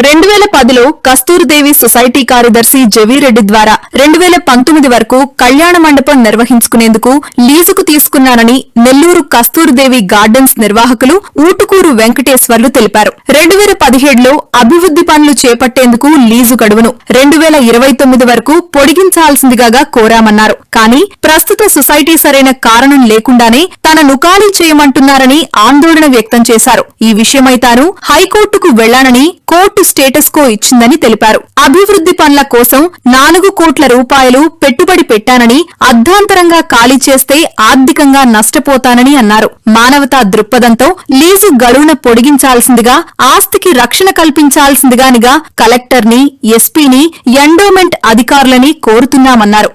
2010లో Kasturi Devi society కార్యదర్శి జవీరెడ్డి ద్వారా 2019 వరకు కళ్యాణ మండపం నిర్వహించుకునేందుకు లీజుకు తీసుకున్నానని నెల్లూరు కస్తూరిదేవి గార్డెన్స్ నిర్వాహకులు ఊటుకూరు వెంకటేశ్వర్లు తెలిపారు. 2017లో అభివృద్ది పనులు చేపట్టేందుకు లీజు గడువును 2029 వరకు పొడిగించాల్సిందిగా కోరామన్నారు. కానీ ప్రస్తుత సొసైటీ సరైన కారణం లేకుండానే తనను ఖాళీ చేయమంటున్నారని ఆందోళన వ్యక్తం చేశారు. ఈ విషయమై తాను హైకోర్టుకు వెళ్లానని కోర్టు స్టేటస్ కో ఇచ్చిందని తెలిపారు. అభివృద్ది పనుల కోసం 4 కోట్ల రూపాయలు పెట్టుబడి పెట్టానని అర్ధాంతరంగా ఖాళీ చేస్తే ఆర్థికంగా నష్టపోతానని అన్నారు. మానవతా దృక్పథంతో లీజు గడువున పొడిగించాల్సిందిగా, ఆస్తికి రక్షణ కల్పించాల్సిందిగానిగా కలెక్టర్ని, ఎస్పీని, ఎండోమెంట్ అధికారులని కోరుతున్నామన్నారు.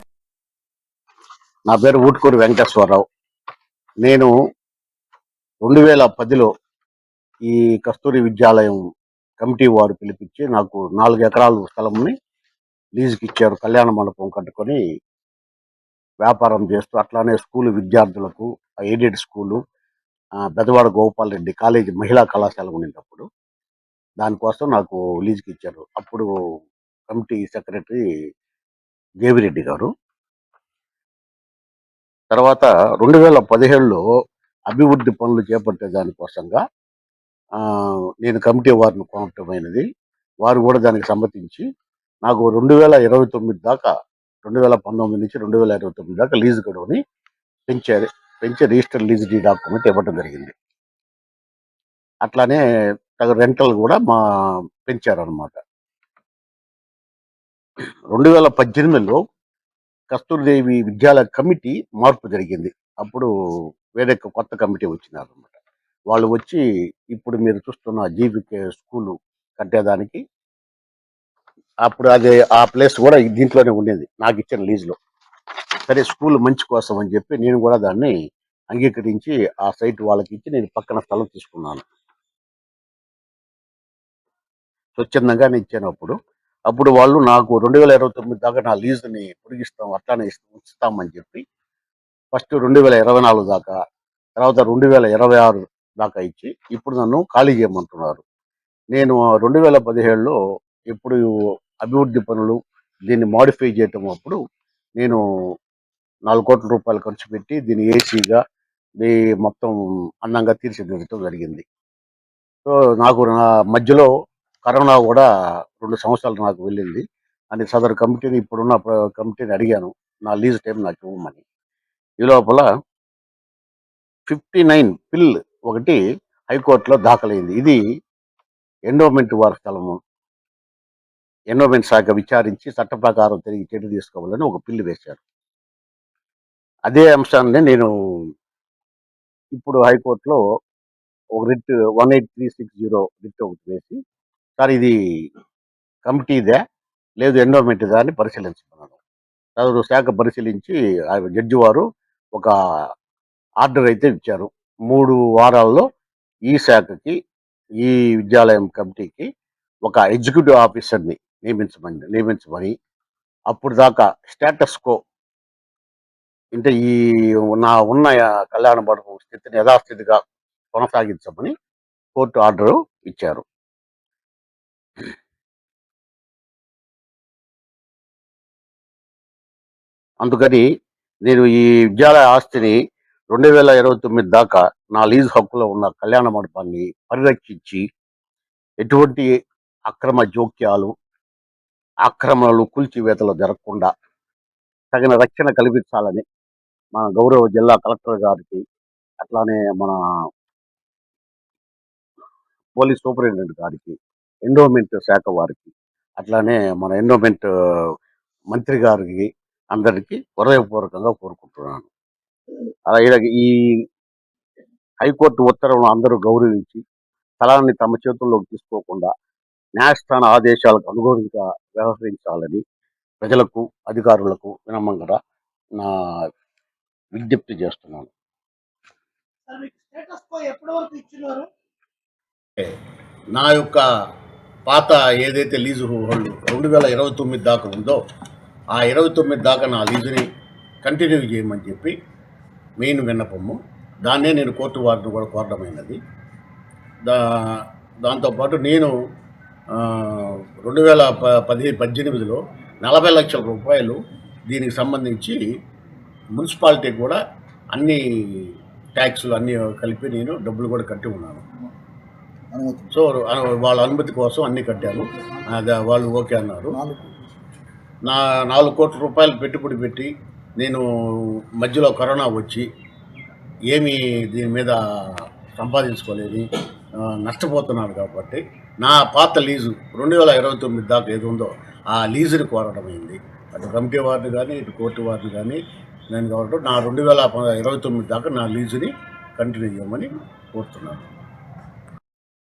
నా పేరు ఊటుకూరు వెంకటేశ్వరరావు. నేను 2010లో ఈ కస్తూరి విద్యాలయం కమిటీ వారు పిలిపించి నాకు 4 ఎకరాల స్థలంని లీజుకి ఇచ్చారు. కళ్యాణ మండపం కట్టుకొని వ్యాపారం చేస్తూ అట్లానే స్కూలు విద్యార్థులకు aided school Bezawada Gopal Reddy college మహిళా కళాశాల ఉండేటప్పుడు దానికోసం నాకు లీజుకి ఇచ్చారు. అప్పుడు కమిటీ సెక్రటరీ దేవిరెడ్డి గారు. తర్వాత 2017లో అభివృద్ధి పనులు చేపట్టే దానికోసంగా నేను కమిటీ వారిని కోరటమైనది. వారు కూడా దానికి సమ్మతించి నాకు 2029 దాకా 2019 నుంచి 2029 దాకా లీజు గడువుని పెంచి రిజిస్టర్ లీజ్ డీ డాక్యుమెంట్ ఇవ్వడం జరిగింది. అట్లానే రెంటల్ కూడా పెంచారనమాట. 2018లో కస్తూరిదేవి విద్యాలయ కమిటీ మార్పు జరిగింది. అప్పుడు వేరే కొత్త కమిటీ వచ్చినారనమాట. వాళ్ళు వచ్చి ఇప్పుడు మీరు చూస్తున్న జీవికే స్కూలు కట్టేదానికి అప్పుడు ఆ ప్లేస్ కూడా దీంట్లోనే ఉండేది నాకు ఇచ్చిన లీజులో. సరే స్కూల్ మంచి కోసం అని చెప్పి నేను కూడా దాన్ని అంగీకరించి ఆ సైట్ వాళ్ళకి ఇచ్చి నేను పక్కన స్థలం తీసుకున్నాను. స్వచ్ఛందంగానే ఇచ్చాను. అప్పుడు వాళ్ళు నాకు 2029 దాకా నా లీజుని పొడిగిస్తాం, అట్లానే ఉంచుతామని చెప్పి ఫస్ట్ 2024 దాకా, తర్వాత 2026 దాకా ఇచ్చి ఇప్పుడు నన్ను ఖాళీ చేయమంటున్నారు. నేను 2017లో ఎప్పుడు అభివృద్ధి పనులు దీన్ని మాడిఫై చేయటం అప్పుడు నేను 4 కోట్ల రూపాయలు ఖర్చు పెట్టి దీన్ని ఏసీగా మొత్తం అందంగా తీర్చిదిద్దడం జరిగింది. సో నాకు నా మధ్యలో కరోనా కూడా 2 సంవత్సరాలు నాకు వెళ్ళింది. అని సదరు కమిటీని ఇప్పుడున్న కమిటీని అడిగాను నా లీజ్ టైం నాకు ఇవ్వమని. ఈ లోపల 59 పిల్ ఒకటి హైకోర్టులో దాఖలైంది. ఇది ఎండోమెంట్ వారి స్థలము. ఎండోమెంట్ శాఖ విచారించి చట్ట ప్రకారం తిరిగి చర్య తీసుకోవాలని ఒక పిల్లు వేశారు. అదే అంశాన్ని నేను ఇప్పుడు హైకోర్టులో ఒక రిట్ 18360 రిట్ ఒకటి వేసి, సార్ ఇది కమిటీదే లేదు ఎండోమెంట్దా అని పరిశీలించుకున్నాను. సదరు శాఖ పరిశీలించి జడ్జి వారు ఒక ఆర్డర్ అయితే ఇచ్చారు. 3 వారాల్లో ఈ శాఖకి, ఈ విద్యాలయం కమిటీకి ఒక ఎగ్జిక్యూటివ్ ఆఫీసర్ని నియమించమని అప్పుడు దాకా స్టేటస్ కో అంటే ఈ ఉన్న కళ్యాణ మండపం స్థితిని యథాస్థితిగా కొనసాగించమని కోర్టు ఆర్డరు ఇచ్చారు. అందుకని నేను ఈ విద్యాలయ ఆస్తిని 2029 దాకా నా లీజ్ హక్కులో ఉన్న కళ్యాణ మండపాన్ని పరిరక్షించి ఎటువంటి అక్రమ జోక్యాలు, ఆక్రమణలు, కూల్చివేతలు జరగకుండా తగిన రక్షణ కల్పించాలని మన గౌరవ జిల్లా కలెక్టర్ గారికి, అట్లానే మన పోలీస్ సూపరింటెండెంట్ గారికి, ఎండోమెంట్ శాఖ వారికి, అట్లానే మన ఎండోమెంట్ మంత్రి గారికి అందరికీ హృదయపూర్వకంగా కోరుకుంటున్నాను. అలాగే ఈ హైకోర్టు ఉత్తర్వులను అందరూ గౌరవించి స్థలాన్ని తమ చేతుల్లోకి తీసుకోకుండా న్యాయస్థాన ఆదేశాలకు అనుగుణంగా వ్యవహరించాలని ప్రజలకు, అధికారులకు వినమ్రంగా నా విజ్ఞప్తి చేస్తున్నాను. నా యొక్క పాత ఏదైతే లీజు 2029 దాకా ఉందో ఆ 29 దాకా నా లీజుని కంటిన్యూ చేయమని చెప్పి మెయిన్ విన్నపము. దాన్నే నేను కోర్టు వారిని కూడా కోరడమైనది. దాంతోపాటు నేను 2018లో 40 లక్షల రూపాయలు దీనికి సంబంధించి మున్సిపాలిటీ కూడా అన్ని ట్యాక్సులు అన్నీ కలిపి నేను డబ్బులు కూడా కట్టి ఉన్నాను. సో వాళ్ళ అనుమతి కోసం అన్నీ కట్టాను. వాళ్ళు ఓకే అన్నారు. నా 4 కోట్ల రూపాయలు పెట్టుబడి పెట్టి నేను మధ్యలో కరోనా వచ్చి ఏమీ దీని మీద సంపాదించుకోలేదు, నష్టపోతున్నాను. కాబట్టి నా పాత లీజు 2029 దాకా ఏది ఉందో ఆ లీజుని కోరడం అయింది. అటు కమిటీ వారిని కానీ ఇటు కోర్టు వారిని కానీ నేను కాబట్టి నా 2029 దాకా నా లీజుని కంటిన్యూ చేయమని కోరుతున్నాను.